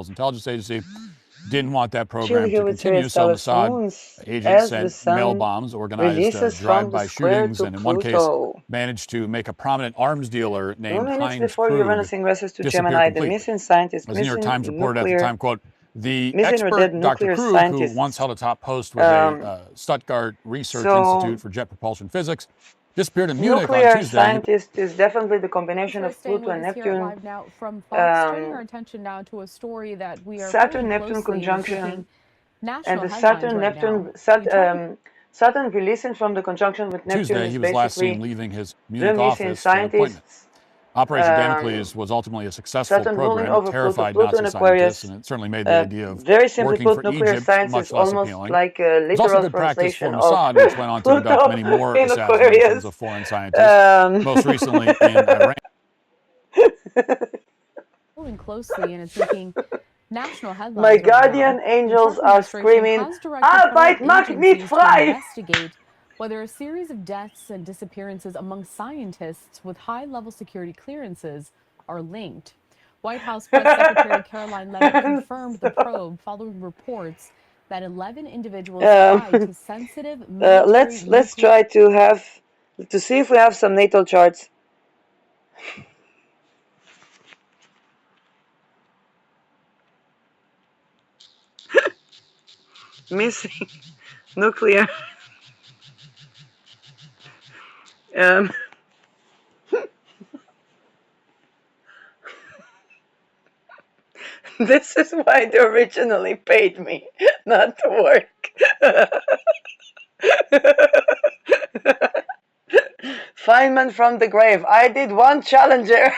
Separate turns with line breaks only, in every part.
Intelligence Agency didn't want that program
Chile
to
with
continue,
serious
so Mossad
typhoons
agents
as the
sent mail
sun
bombs, organized
releases from the
drive-by
square
shootings,
to
and in one case
Pluto.
managed to make a prominent arms dealer
2
named
minutes
Heinz
before
Krug
Uranus ingresses to
disappear
Gemini, the
completely.
missing scientist,
As the New York
missing
Times reported at the
nuclear,
time, quote, the
missing or dead
expert Dr.
nuclear
Krug, who once
scientists.
held a top post with a Stuttgart Research Institute for Jet Propulsion Physics, disappeared in Munich on
Nuclear
Tuesday.
scientist is definitely the combination of
Staying
Pluto
with
and
us here at
Neptune.
Live Now from Fox, turning our attention now to a story that we are following
Saturn-Neptune
closely and is making
conjunction,
national
and the
headlines right now.
Saturn releasing from the conjunction with Neptune
Tuesday,
is
he was last
basically
seen leaving his
the
Munich
missing
office for an appointment.
scientists.
Operation Damocles was ultimately a successful
Saturn ruling
program. It
over Pluto,
terrified
Pluto
Nazi
and
scientists,
Aquarius.
and it certainly made the idea of
Very simply
working
put,
for
nuclear
Egypt
science
much
is
less
almost
appealing.
like a
It was also
literal
good practice for
translation of
Mossad, which went on to conduct many more
in
assassinations
Aquarius.
of foreign scientists, most recently in Iran.
Following closely, and it's making national headlines
My
right
guardian
now.
angels
The Trump
are screaming,
has directed
Arbeit
federal
macht nicht
agencies to
frei!
investigate whether a series of deaths and disappearances among scientists with high-level security clearances are linked. White House Press Secretary Caroline Leavitt confirmed the probe following reports that 11 individuals tied to sensitive military
let's try to see if we have some natal charts. Missing nuclear. This is why they originally paid me not to work. Feynman from the grave. I did one Challenger.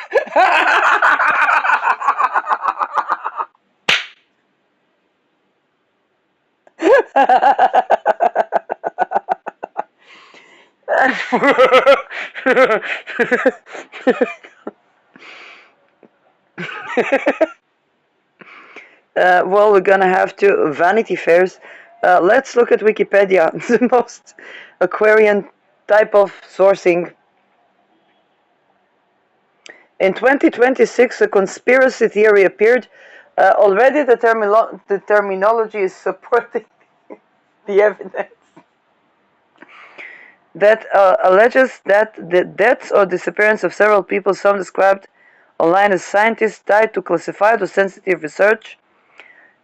Well, we're gonna have to Vanity Fairs. Let's look at Wikipedia, the most Aquarian type of sourcing. In 2026, a conspiracy theory appeared. Already, the terminology is supporting the evidence that alleges that the deaths or disappearance of several people, some described online as scientists, tied to classified or sensitive research,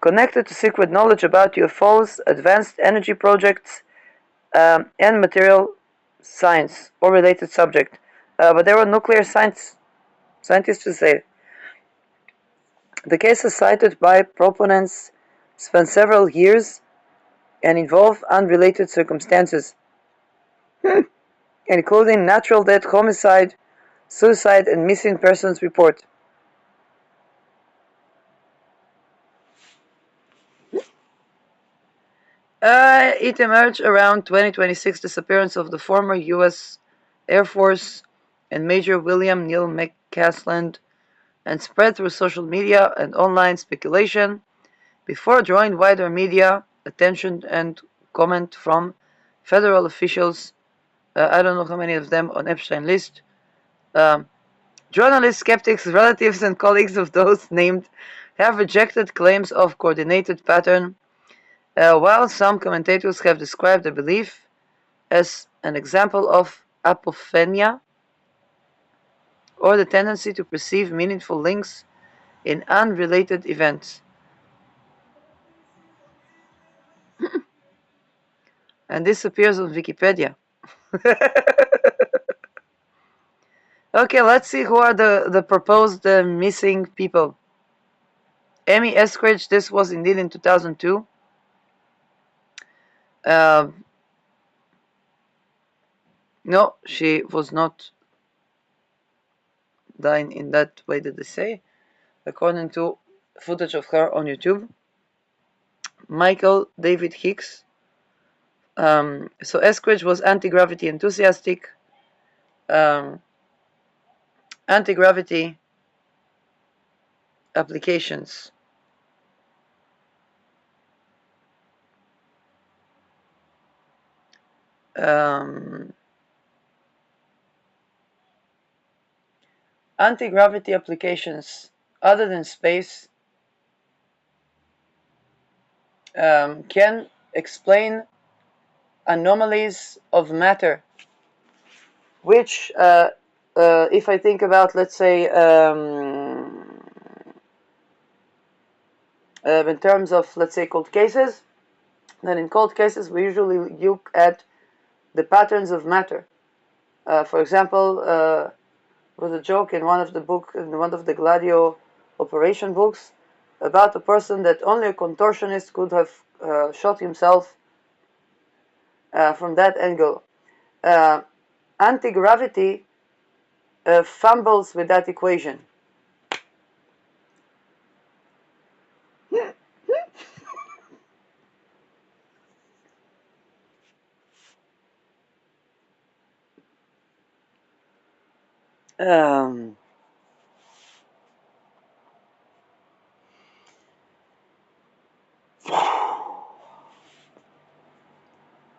connected to secret knowledge about UFOs, advanced energy projects, and material science or related subject. But there were nuclear scientists to say. The cases cited by proponents span several years and involve unrelated circumstances, including natural death, homicide, suicide, and missing persons report. It emerged around 2026 disappearance of the former U.S. Air Force and Major William Neal McCasland and spread through social media and online speculation before drawing wider media attention and comment from federal officials. I don't know how many of them on Epstein list. Journalists, skeptics, relatives, and colleagues of those named have rejected claims of coordinated pattern, while some commentators have described the belief as an example of apophenia, or the tendency to perceive meaningful links in unrelated events. And this appears on Wikipedia. Okay, let's see who are the proposed missing people. Amy Eskridge, this was indeed in 2002. No, she was not dying in that way that they say, according to footage of her on YouTube. Michael David Hicks. So Eskridge was anti-gravity enthusiastic. Anti-gravity applications. Anti-gravity applications other than space can explain anomalies of matter, which, if I think about, let's say, in terms of, let's say, cold cases, then in cold cases we usually look at the patterns of matter. For example, there was a joke in one of the Gladio operation books about a person that only a contortionist could have shot himself from that angle. Anti-gravity fumbles with that equation.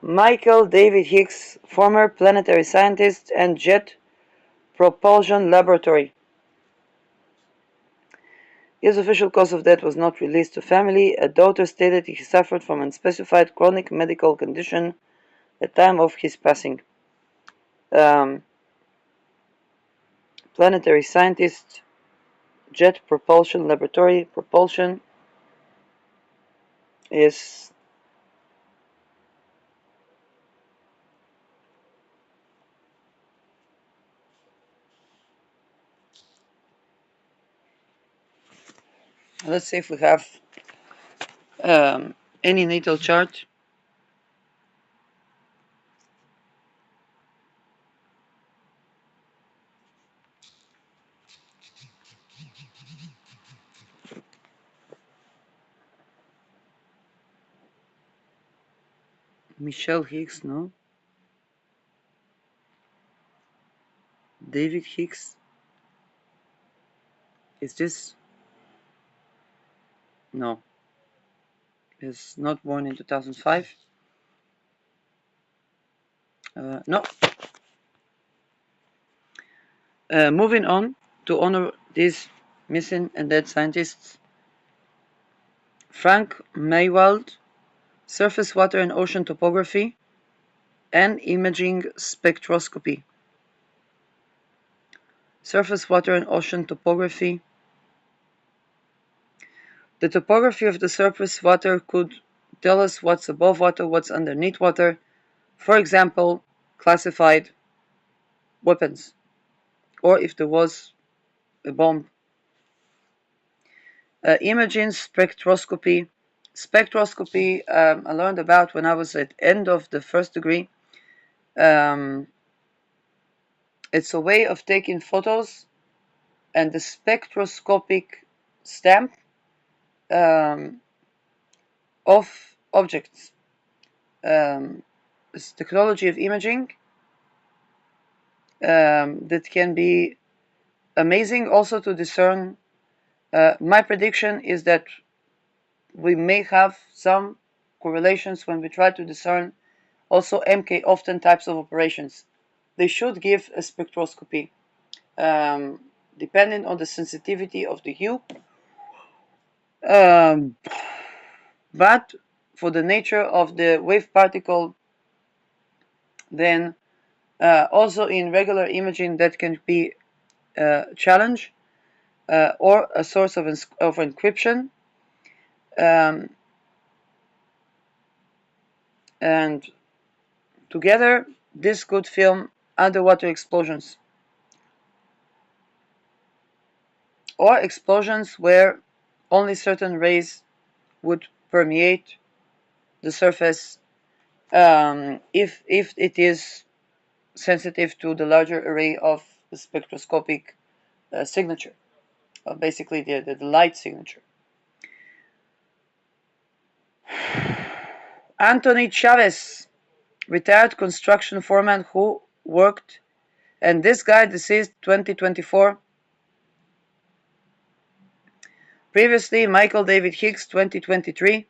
Michael David Hicks, former planetary scientist and Jet Propulsion Laboratory. His official cause of death was not released to family. A daughter stated he suffered from unspecified chronic medical condition at the time of his passing. Planetary scientist, Jet Propulsion Laboratory. Propulsion is let's see if we have any natal chart. Michelle Hicks, no. David Hicks. Is this? No. Is not born in 2005. No. Moving on to honor these missing and dead scientists. Frank Maywald, surface water and ocean topography and imaging spectroscopy. Surface water and ocean topography. The topography of the surface water could tell us what's above water, what's underneath water. For example, classified weapons, or if there was a bomb. Imaging spectroscopy. Spectroscopy I learned about when I was at end of the first degree. It's a way of taking photos and the spectroscopic stamp of objects. It's technology of imaging that can be amazing also to discern. My prediction is that we may have some correlations when we try to discern also MK often types of operations. They should give a spectroscopy depending on the sensitivity of the hue. But for the nature of the wave particle, then also in regular imaging that can be a challenge or a source of encryption. And together this could film underwater explosions or explosions where only certain rays would permeate the surface if it is sensitive to the larger array of the spectroscopic signature, basically the light signature. Anthony Chavez, retired construction foreman who worked, and this guy deceased 2024. Previously, Michael David Hicks, 2023.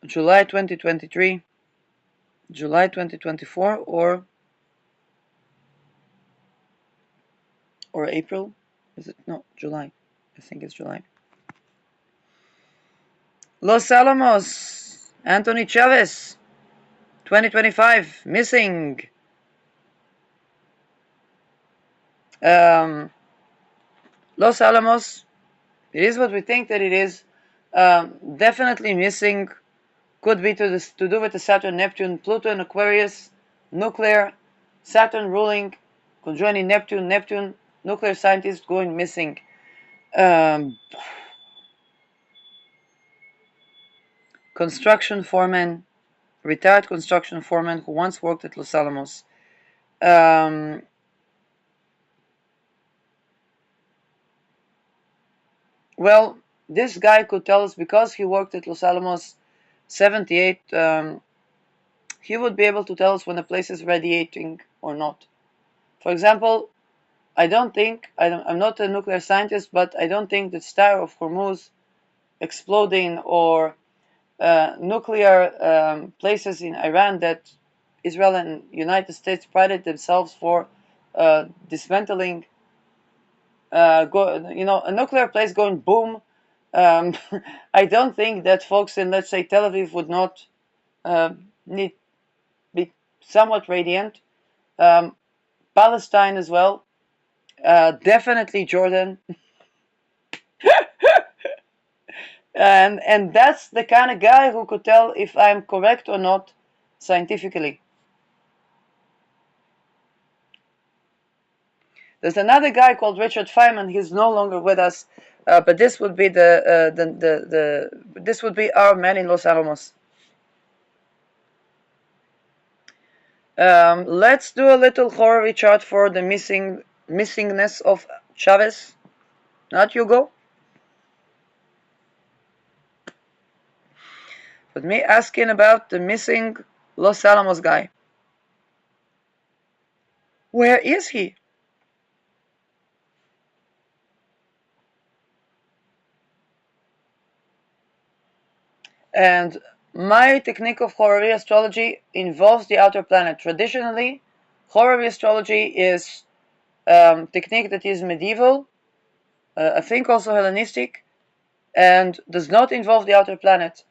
July 2023, July 2024, or April? Is it? No, July. I think it's July. Los Alamos, Anthony Chavez, 2025, missing. Los Alamos, it is what we think that it is. Definitely missing. Could be to do with the Saturn, Neptune, Pluto, and Aquarius, nuclear, Saturn ruling, conjoining Neptune, nuclear scientist going missing. Construction foreman, retired construction foreman who once worked at Los Alamos. Well, this guy could tell us, because he worked at Los Alamos 78, he would be able to tell us when a place is radiating or not. For example, I'm not a nuclear scientist, but I don't think the Star of Hormuz exploding or nuclear places in Iran that Israel and United States prided themselves for dismantling. A nuclear place going boom. I don't think that folks in, let's say, Tel Aviv would not need be somewhat radiant. Palestine as well. Definitely Jordan. And that's the kind of guy who could tell if I'm correct or not scientifically. There's another guy called Richard Feynman. He's no longer with us, but this would be this would be our man in Los Alamos. Let's do a little horror chart for the missingness of Chavez. Not Hugo. But me asking about the missing Los Alamos guy. Where is he? And my technique of horary astrology involves the outer planet. Traditionally, horary astrology is technique that is medieval, I think also Hellenistic, and does not involve the outer planet.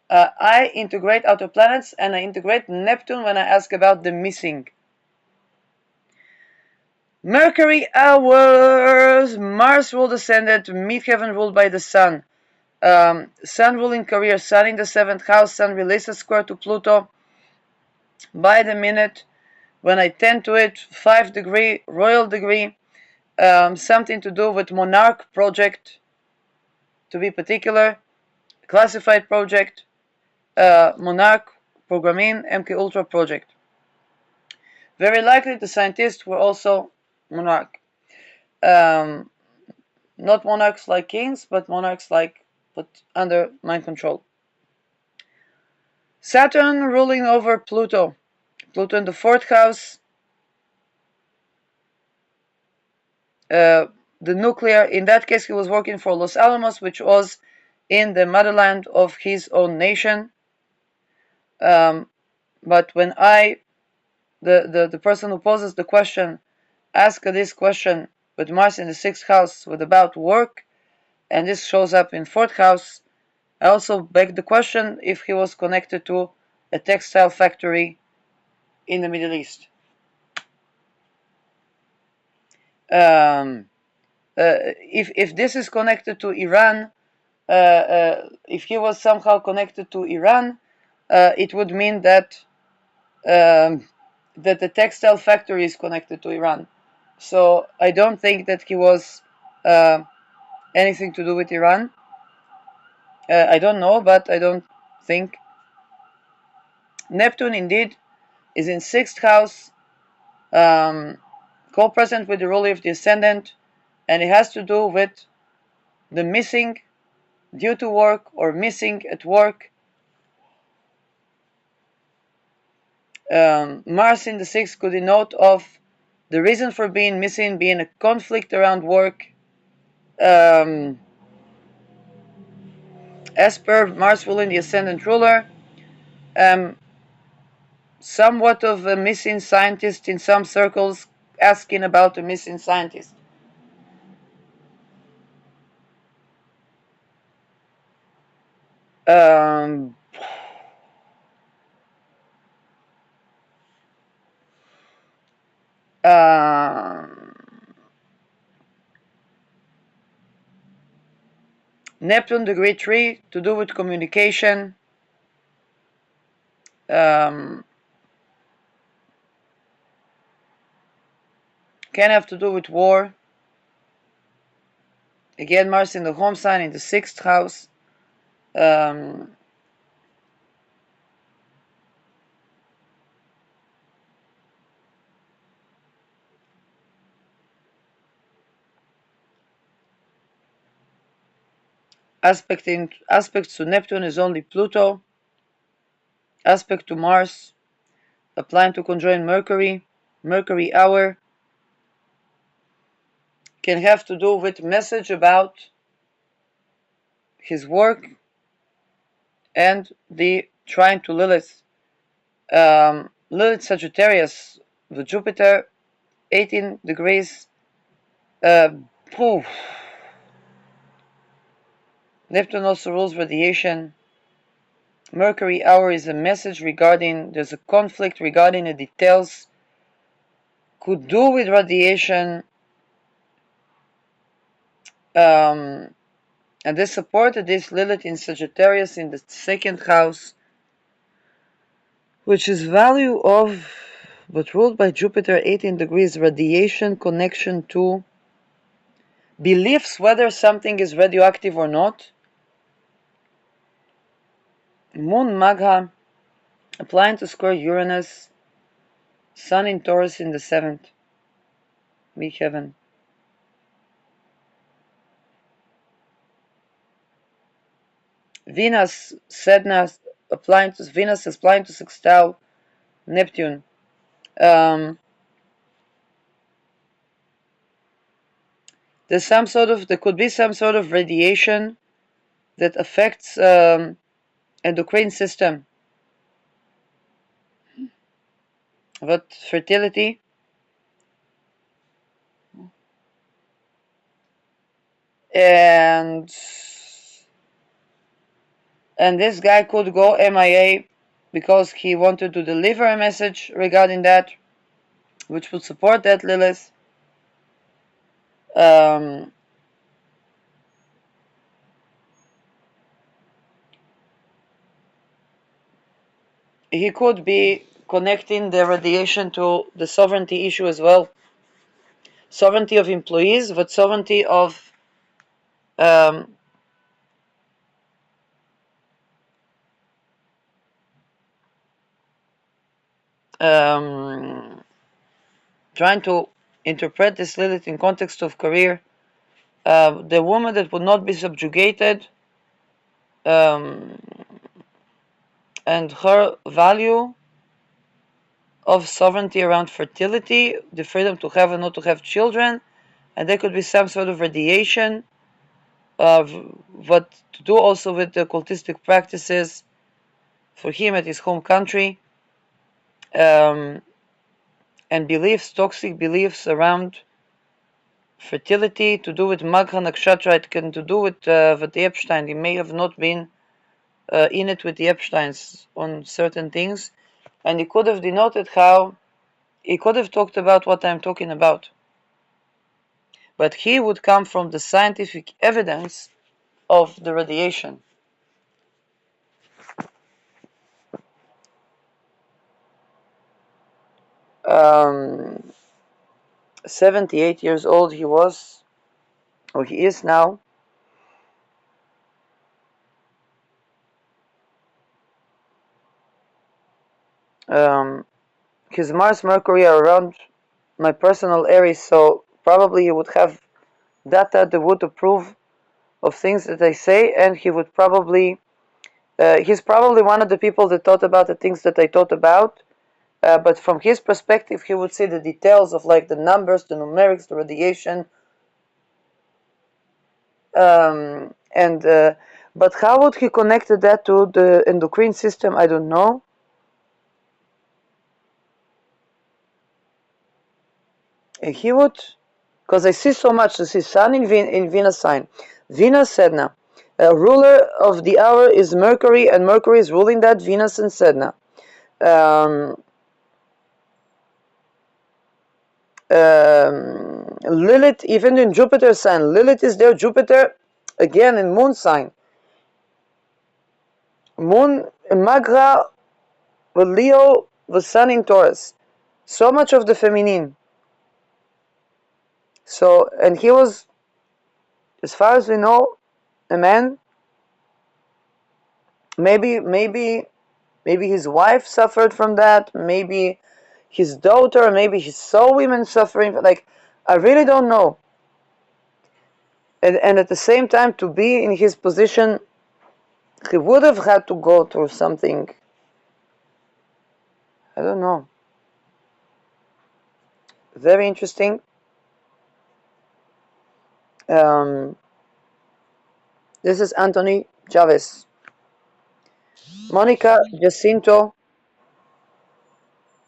I integrate outer planets, and I integrate Neptune when I ask about the missing. Mercury hours, Mars ruled ascendant, midheaven ruled by the Sun. Sun ruling career, Sun in the 7th house, Sun releases square to Pluto by the minute. When I tend to it, 5 degree, royal degree, something to do with Monarch project, to be particular, classified project, Monarch, Programming, MK Ultra project. Very likely the scientists were also Monarch. Not monarchs like kings, but monarchs like put under mind control. Saturn ruling over Pluto. Pluto in the 4th house. The nuclear, in that case he was working for Los Alamos, which was in the motherland of his own nation. But when the person who poses the question, ask this question with Mars in the 6th house with about work, and this shows up in 4th house, I also beg the question if he was connected to a textile factory in the Middle East. If this is connected to Iran, if he was somehow connected to Iran, it would mean that that the textile factory is connected to Iran. So I don't think that he was anything to do with Iran. I don't know, but I don't think. Neptune indeed is in 6th house, co-present with the ruler of the ascendant, and it has to do with the missing due to work or missing at work. Mars in the 6th could denote of the reason for being missing being a conflict around work, as per Mars ruling the ascendant ruler, somewhat of a missing scientist in some circles, asking about a missing scientist. Neptune degree 3 to do with communication. Can have to do with war. Again, Mars in the home sign in the 6th house. Aspects to Neptune is only Pluto. Aspect to Mars, applying to conjoin Mercury. Mercury hour can have to do with message about his work and the trine to Lilith. Lilith Sagittarius, the Jupiter, 18 degrees. Neptune also rules radiation. Mercury hour is a message regarding, there's a conflict regarding the details. Could do with radiation. And this supported this Lilith in Sagittarius in the 2nd house, which is value of, but ruled by Jupiter, 18 degrees, radiation connection to beliefs whether something is radioactive or not. Moon Magha, applying to square Uranus, Sun in Taurus in the 7th, weak heaven. Venus, Sedna, Venus is applying to sextile Neptune. There could be some sort of radiation that affects endocrine system. But fertility. And this guy could go MIA because he wanted to deliver a message regarding that, which would support that Lilith. He could be connecting the radiation to the sovereignty issue as well. Sovereignty of employees, but sovereignty of trying to interpret this Lilith in context of career. The woman that would not be subjugated, and her value of sovereignty around fertility, the freedom to have and not to have children, and there could be some sort of radiation, but to do also with the occultistic practices for him at his home country, and beliefs, toxic beliefs around fertility, to do with Magha Nakshatra. It can to do with the Epstein. He may have not been in it with the Epsteins on certain things, and he could have denoted how he could have talked about what I'm talking about, but he would come from the scientific evidence of the radiation. Um, 78 years old he was, or he is now. His Mars Mercury are around my personal Aries, so probably he would have data that would approve of things that I say, and he would probably he's probably one of the people that thought about the things that I thought about, but from his perspective he would see the details of like the numbers, the numerics, the radiation, and But how would he connect that to the endocrine system? I don't know. He would, because I see so much. I see Sun in Venus sign, Venus Sedna. Ruler of the hour is Mercury, and Mercury is ruling that Venus and Sedna. Lilith, even in Jupiter sign, Lilith is there. Jupiter, again in Moon sign. Moon, Magra, with Leo, the Sun in Taurus. So much of the feminine. So, and he was, as far as we know, a man. Maybe his wife suffered from that. Maybe his daughter. Maybe he saw women suffering. Like, I really don't know. And at the same time, to be in his position, he would have had to go through something. I don't know. Very interesting. This is Anthony Chavez. Monica Jacinto.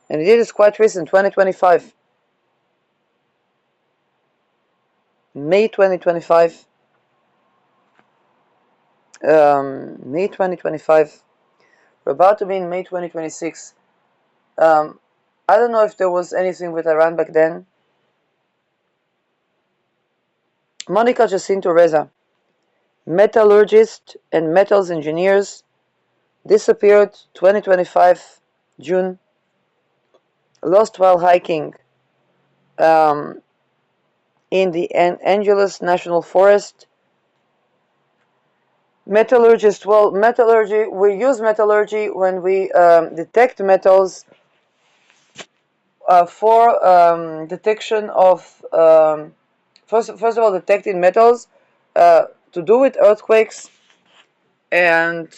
And it is quite recent, 2025. May 2025. May 2025. We're about to be in May 2026. I don't know if there was anything with Iran back then. Monica Jacinto Reza, metallurgist and metals engineers, disappeared 2025 June, lost while hiking in the Angeles National Forest. Metallurgist, well, metallurgy, we use metallurgy when we detect metals for detection of, first of all, detecting metals to do with earthquakes and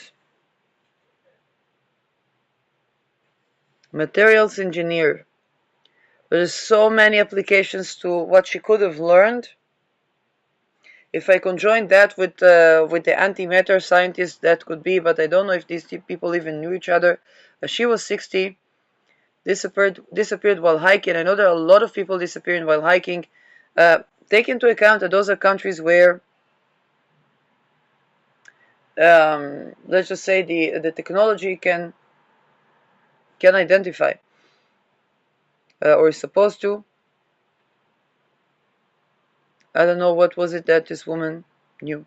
materials engineer. There's so many applications to what she could have learned. If I conjoin that with the antimatter scientist, that could be, but I don't know if these people even knew each other. She was 60, disappeared while hiking. I know there are a lot of people disappearing while hiking. Take into account that those are countries where, let's just say, the technology can identify, or is supposed to. I don't know what was it that this woman knew.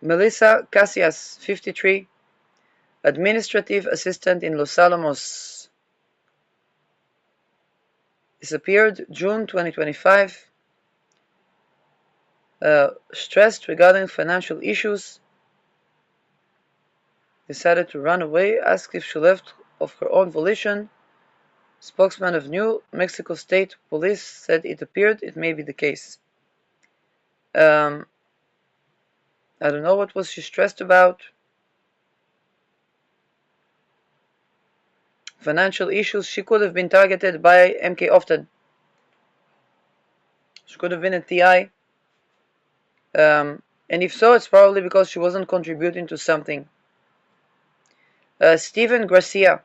Melissa Casillas, 53, administrative assistant in Los Alamos, disappeared June 2025. Stressed regarding financial issues, decided to run away, asked if she left of her own volition. Spokesman of New Mexico State Police said it appeared it may be the case. I don't know what was she stressed about. Financial issues. She could have been targeted by MK Ultra. She could have been a TI. And if so, it's probably because she wasn't contributing to something. Steven Garcia,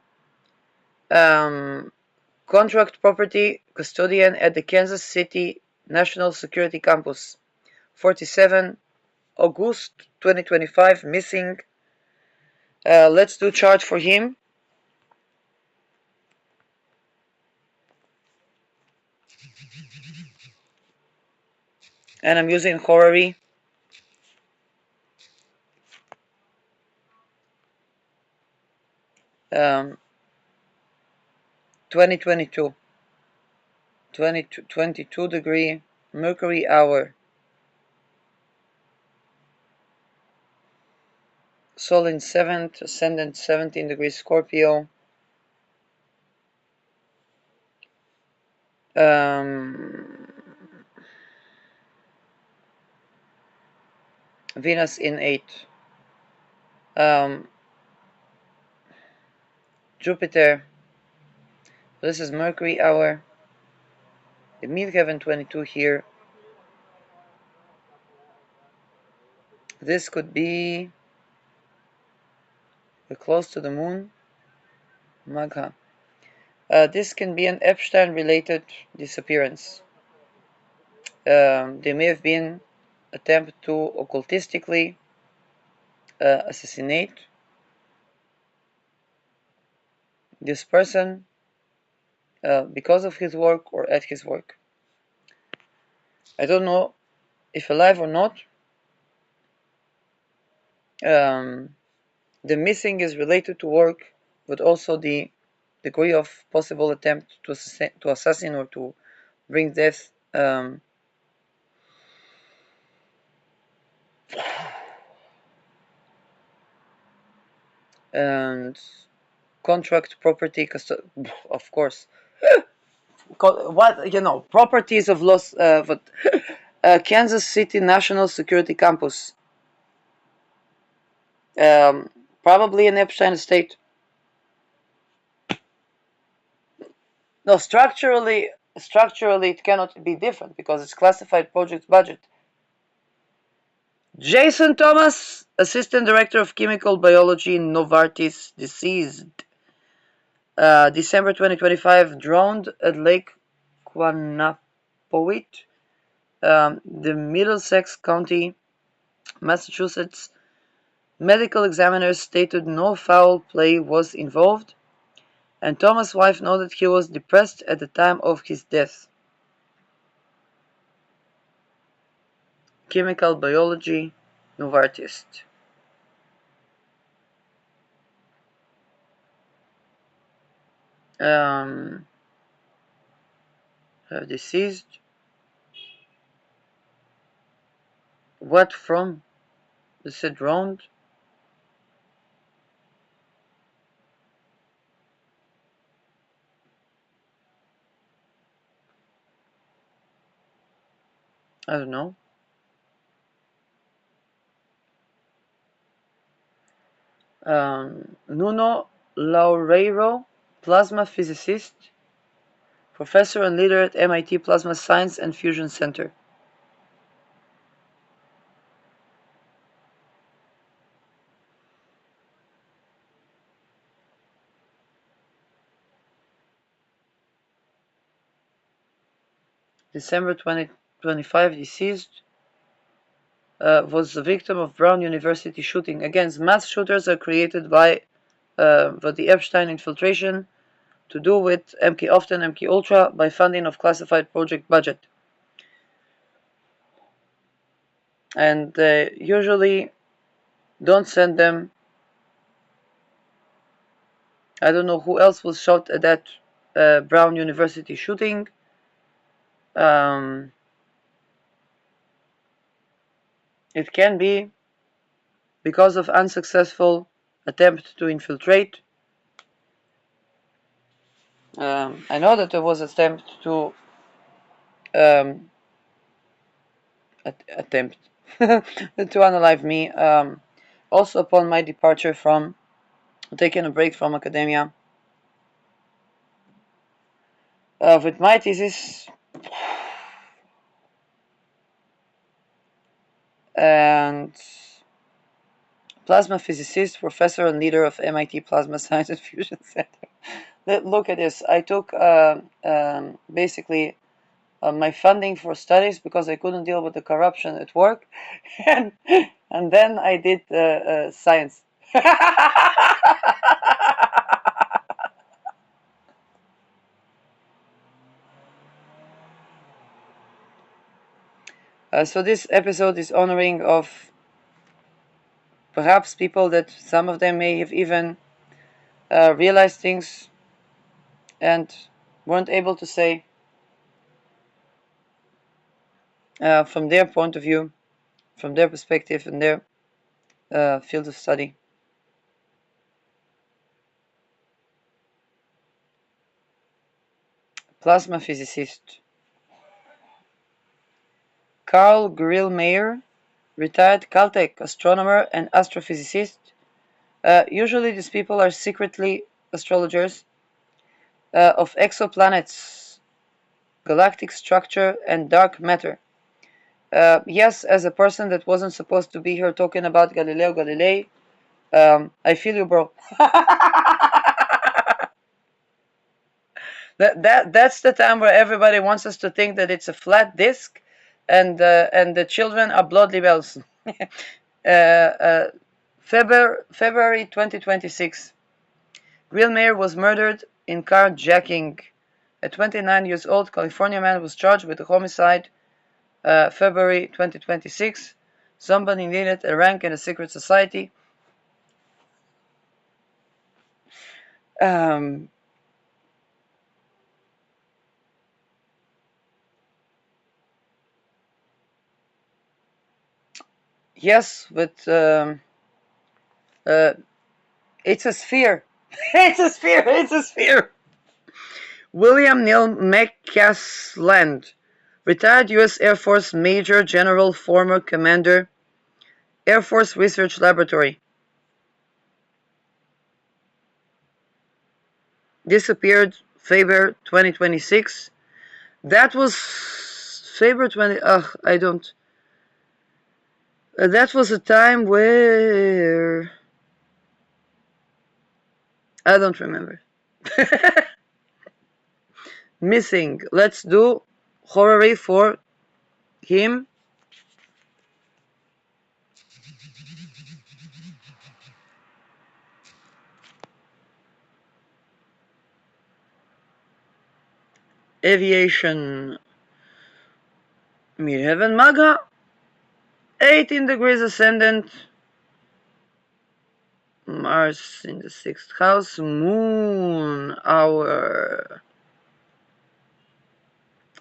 contract property custodian at the Kansas City National Security Campus, 47, August 2025, missing. Let's do chart for him. And I'm using Horary. Um, 2022. 22 degree Mercury hour. Sol in 7th, ascendant 17 degrees Scorpio. Venus in 8. Jupiter. This is Mercury hour. The midheaven 22 here. This could be close to the moon. Magha. This can be an Epstein-related disappearance. There may have been attempt to occultistically assassinate this person because of his work or at his work. I don't know if alive or not. The missing is related to work, but also the degree of possible attempt to assassin or to bring death and contract property, of course. What properties of Kansas City National Security Campus, probably an Epstein estate. No, structurally it cannot be different because it's classified project budget. Jason Thomas, Assistant Director of Chemical Biology in Novartis, deceased December 2025, drowned at Lake Quannapowitt, the Middlesex County, Massachusetts. Medical examiners stated no foul play was involved, and Thomas' wife noted he was depressed at the time of his death. Chemical Biology, Novartis. Deceased. What from? They said drowned. I don't know. Nuno Loureiro, plasma physicist, professor and leader at MIT Plasma Science and Fusion Center. December 2025, deceased. Was the victim of Brown University shooting. Again, mass shooters are created by the Epstein infiltration to do with often MK Ultra by funding of classified project budget. And they usually don't send them. I don't know who else was shot at that Brown University shooting. It can be because of unsuccessful attempt to infiltrate. I know that there was an attempt to attempt to unalive me. Also upon my departure from taking a break from academia. With my thesis and plasma physicist, professor and leader of MIT Plasma Science and Fusion Center. Look at this. I took basically my funding for studies because I couldn't deal with the corruption at work, and then I did science. So this episode is honoring of perhaps people that some of them may have even realized things and weren't able to say from their point of view, from their perspective and their field of study. Plasma physicist. Carl Grillmeyer, retired Caltech astronomer and astrophysicist. Usually these people are secretly astrologers of exoplanets, galactic structure, and dark matter. yes, as a person that wasn't supposed to be here talking about Galileo Galilei, I feel you, bro. That's the time where everybody wants us to think that it's a flat disc, and the children are blood libels. February 2026. Real Mayer was murdered in carjacking. A 29 years old California man was charged with a homicide. February 2026. Somebody needed a rank in a secret society. Yes, but it's a sphere. It's a sphere. It's a sphere. William Neal McCasland, retired U.S. Air Force Major General, former Commander, Air Force Research Laboratory. Disappeared February 2026. That was February 20. I don't. That was a time where I don't remember. Missing. Let's do horary for him. Aviation. Midheaven Magha. 18 degrees ascendant. Mars in the 6th house. Moon hour.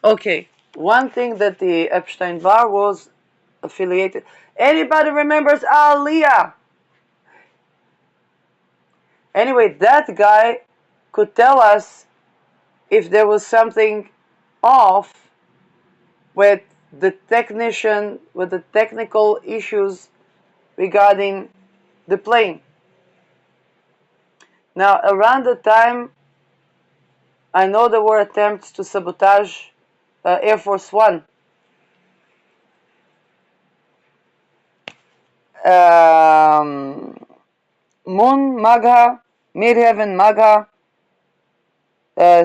Okay. One thing that the Epstein Barr was affiliated. Anybody remembers Aliyah? Anyway, that guy could tell us if there was something off with the technician, with the technical issues regarding the plane. Now, around the time, I know there were attempts to sabotage Air Force One. Moon Magha, Midheaven Magha,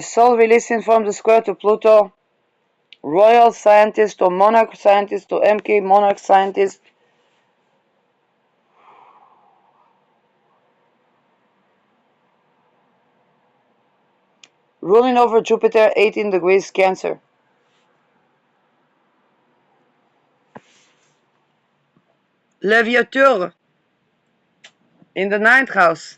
Sol releasing from the square to Pluto, Royal Scientist or Monarch Scientist or MK Monarch Scientist. Ruling over Jupiter, 18 degrees Cancer. Leviateur in the 9th house.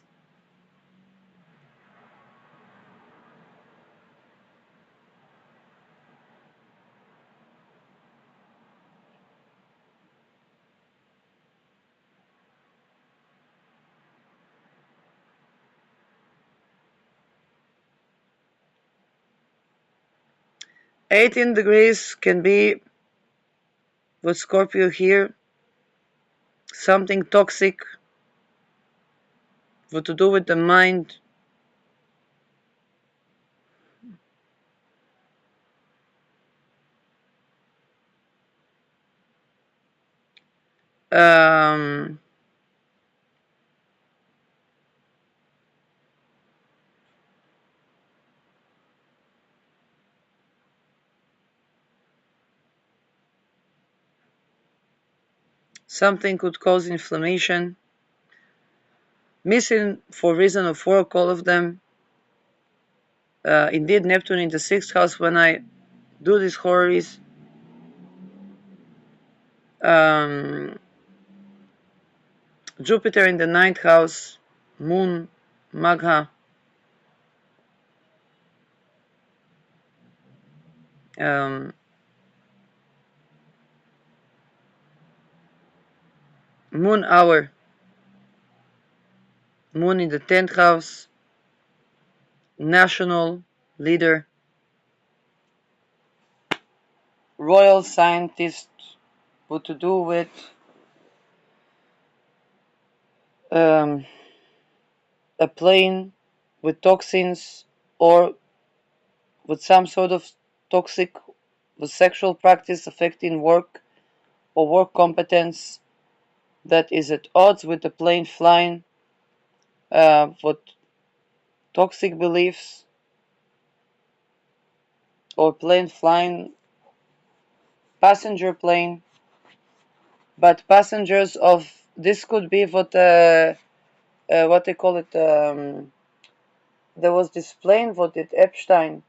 "18 degrees can be with Scorpio here, something toxic, what to do with the mind. Something could cause inflammation. Missing for reason of work, all of them. Indeed, Neptune in the 6th house when I do these horrors. Jupiter in the 9th house, Moon, Magha. Moon hour. Moon in the 10th house, national leader, royal scientist, what to do with a plane with toxins or with some sort of toxic with sexual practice affecting work or work competence that is at odds with the plain flying, what toxic beliefs or plain flying passenger plane, but passengers of this could be what they call it. There was this plane, what did Epstein?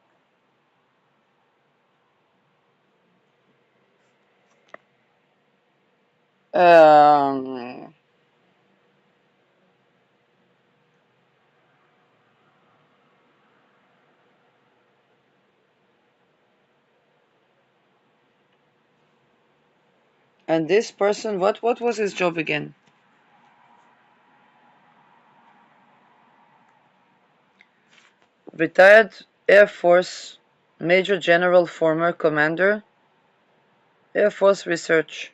And this person, what was his job again? Retired Air Force Major General, former commander, Air Force Research.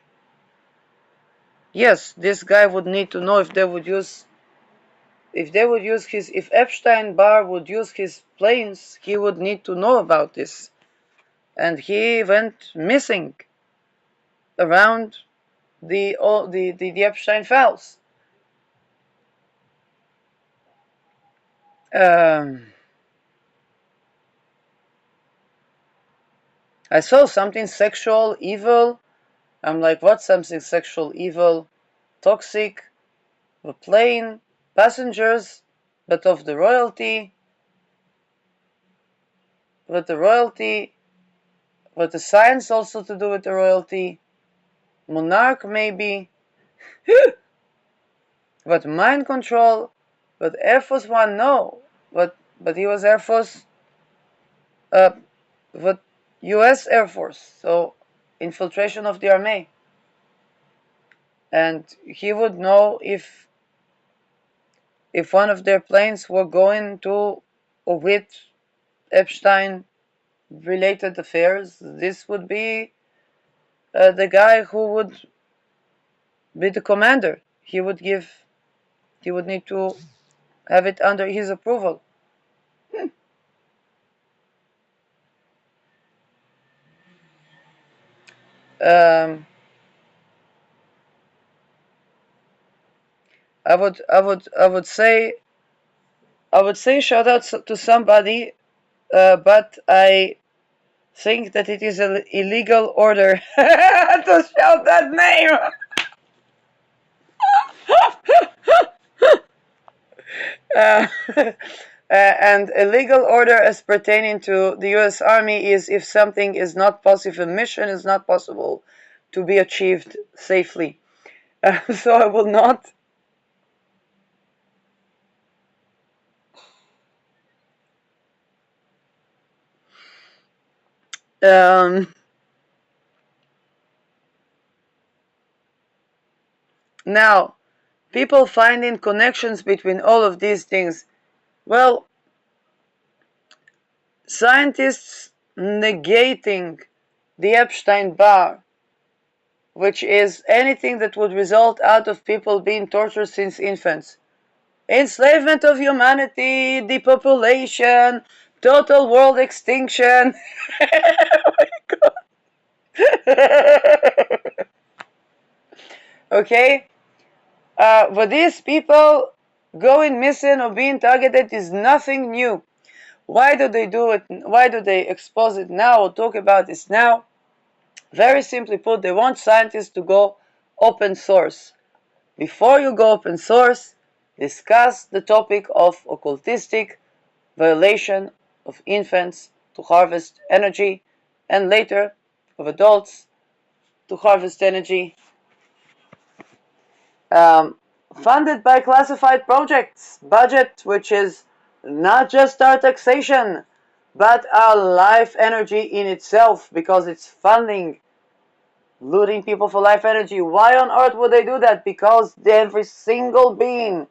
Yes, this guy would need to know if they would use if Epstein Barr would use his planes, he would need to know about this. And he went missing around the Epstein files. I saw something sexual, evil. I'm like, what's something sexual, evil, toxic? The plane, passengers, but of the royalty. With the royalty, with the science also to do with the royalty. Monarch maybe. But mind control, but Air Force One, no. But he was Air Force, but U.S. Air Force, so infiltration of the army. And he would know if one of their planes were going to or with Epstein related affairs. This would be the guy who would be the commander. He would need to have it under his approval. I would say shout out to somebody, but I think that it is an illegal order to shout that name. And a legal order as pertaining to the U.S. Army is if something is not possible, a mission is not possible to be achieved safely. So I will not. Now, people finding connections between all of these things. Well, scientists negating the Epstein-Barr, which is anything that would result out of people being tortured since infants. Enslavement of humanity, depopulation, total world extinction. Oh my God. Okay? But these people going missing or being targeted is nothing new. Why do they do it? Why do they expose it now or talk about this now? Very simply put, they want scientists to go open source. Before you go open source, discuss the topic of occultistic violation of infants to harvest energy, and later of adults to harvest energy. Funded by classified projects, budget which is not just our taxation, but our life energy in itself, because it's funding looting people for life energy. Why on earth would they do that? Because every single being,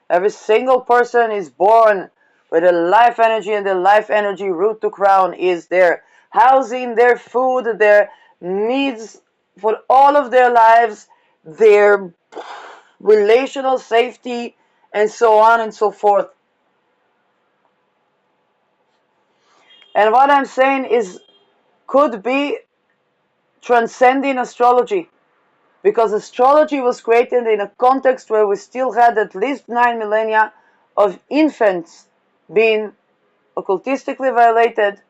every single person is born with a life energy, and the life energy root to crown is their housing, their food, their needs for all of their lives, their relational safety, and so on and so forth. And what I'm saying is could be transcending astrology. because astrology was created in a context where we still had at least 9 millennia of infants being occultistically violated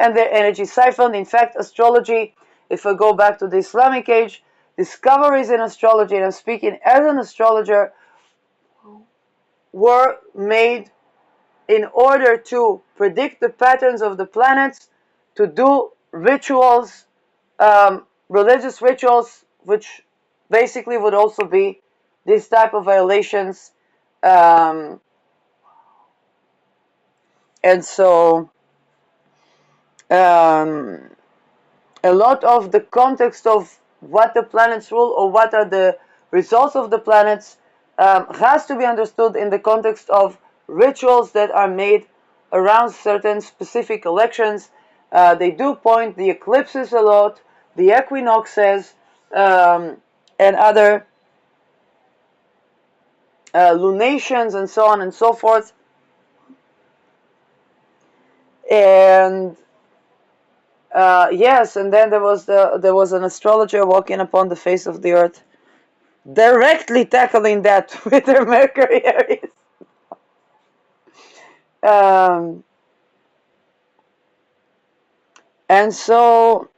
and their energy siphoned. In fact, astrology, if I go back to the Islamic age, discoveries in astrology, and I'm speaking as an astrologer, were made in order to predict the patterns of the planets, to do rituals, religious rituals, which basically would also be this type of violations. And so a lot of the context of what the planets rule or what are the results of the planets has to be understood in the context of rituals that are made around certain specific elections. They do point the eclipses a lot, the equinoxes, and other lunations and so on and so forth. And yes, and then there was an astrologer walking upon the face of the earth, directly tackling that with their Mercury Aries. And so,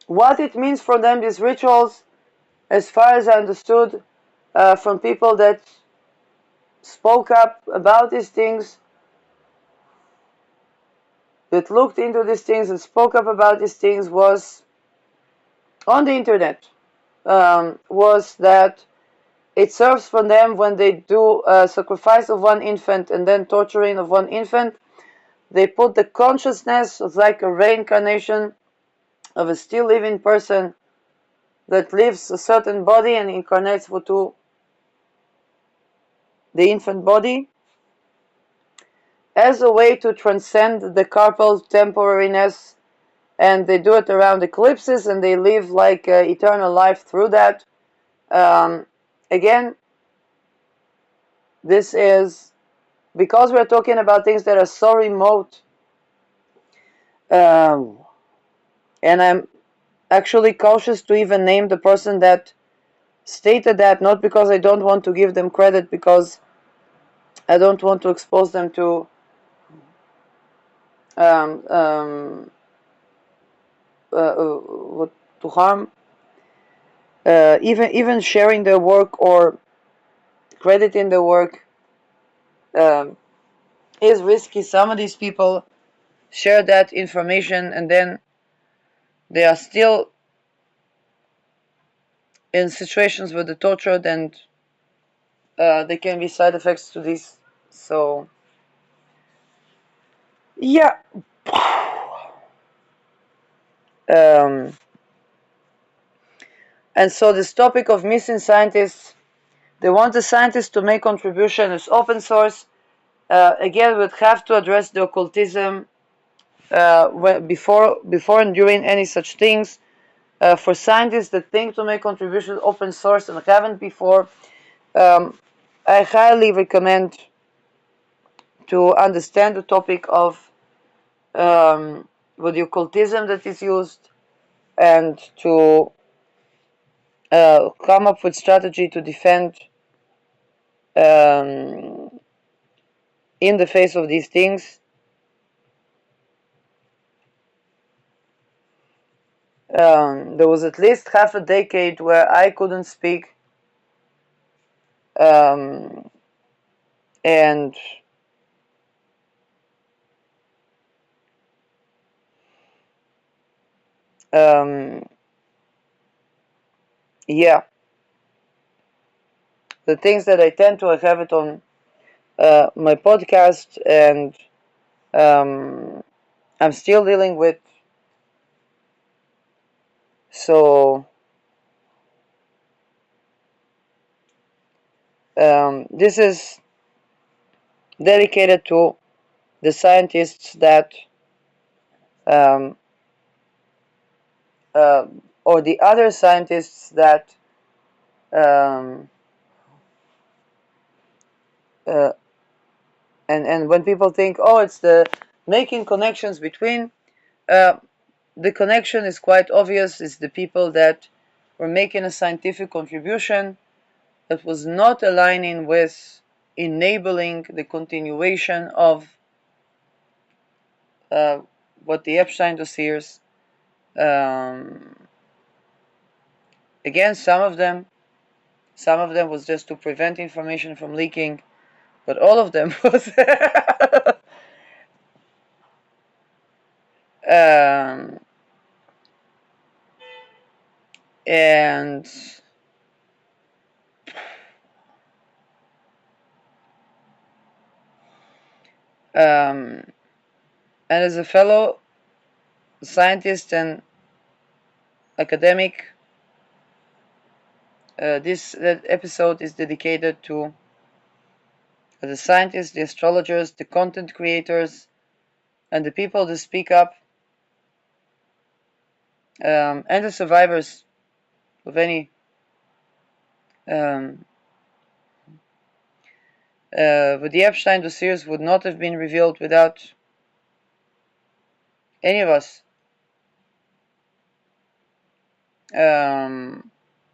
what it means for them, these rituals, as far as I understood from people that spoke up about these things, that looked into these things and spoke up about these things, was on the internet, was that it serves for them when they do sacrifice of one infant and then torturing of one infant. They put the consciousness of like a reincarnation of a still living person that leaves a certain body and incarnates to the infant body as a way to transcend the carpal temporariness, and they do it around eclipses and they live like eternal life through that. Again, this is because we're talking about things that are so remote, and I'm actually cautious to even name the person that stated that, not because I don't want to give them credit, because I don't want to expose them to to harm. Even sharing their work or crediting their work is risky. Some of these people share that information and then they are still in situations where they're tortured, and there can be side effects to this. So yeah. And so this topic of missing scientists, they want the scientists to make contribution as open source. Again, we'd have to address the occultism before and during any such things. For scientists that think to make contributions open source and haven't before, I highly recommend to understand the topic of with the occultism that is used, and to come up with strategy to defend in the face of these things. There was at least half a decade where I couldn't speak, and yeah, the things that I tend to, I have it on my podcast, and I'm still dealing with. So this is dedicated to the scientists that or the other scientists that and when people think, oh, it's the making connections between the connection is quite obvious. It's the people that were making a scientific contribution that was not aligning with enabling the continuation of what the Epstein dossiers. Again, some of them was just to prevent information from leaking, but all of them was and as a fellow scientist and academic, this episode is dedicated to the scientists, the astrologers, the content creators, and the people that speak up, and the survivors of any but the Epstein dossiers would not have been revealed without any of us. And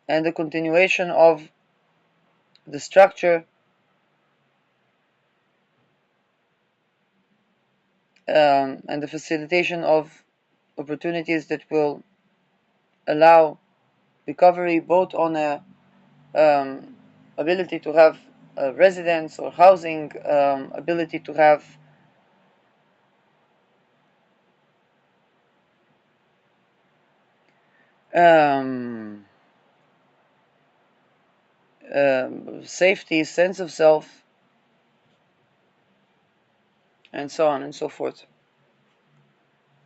the continuation of the structure and the facilitation of opportunities that will allow recovery both on a ability to have residence or housing, ability to have safety, sense of self, and so on and so forth.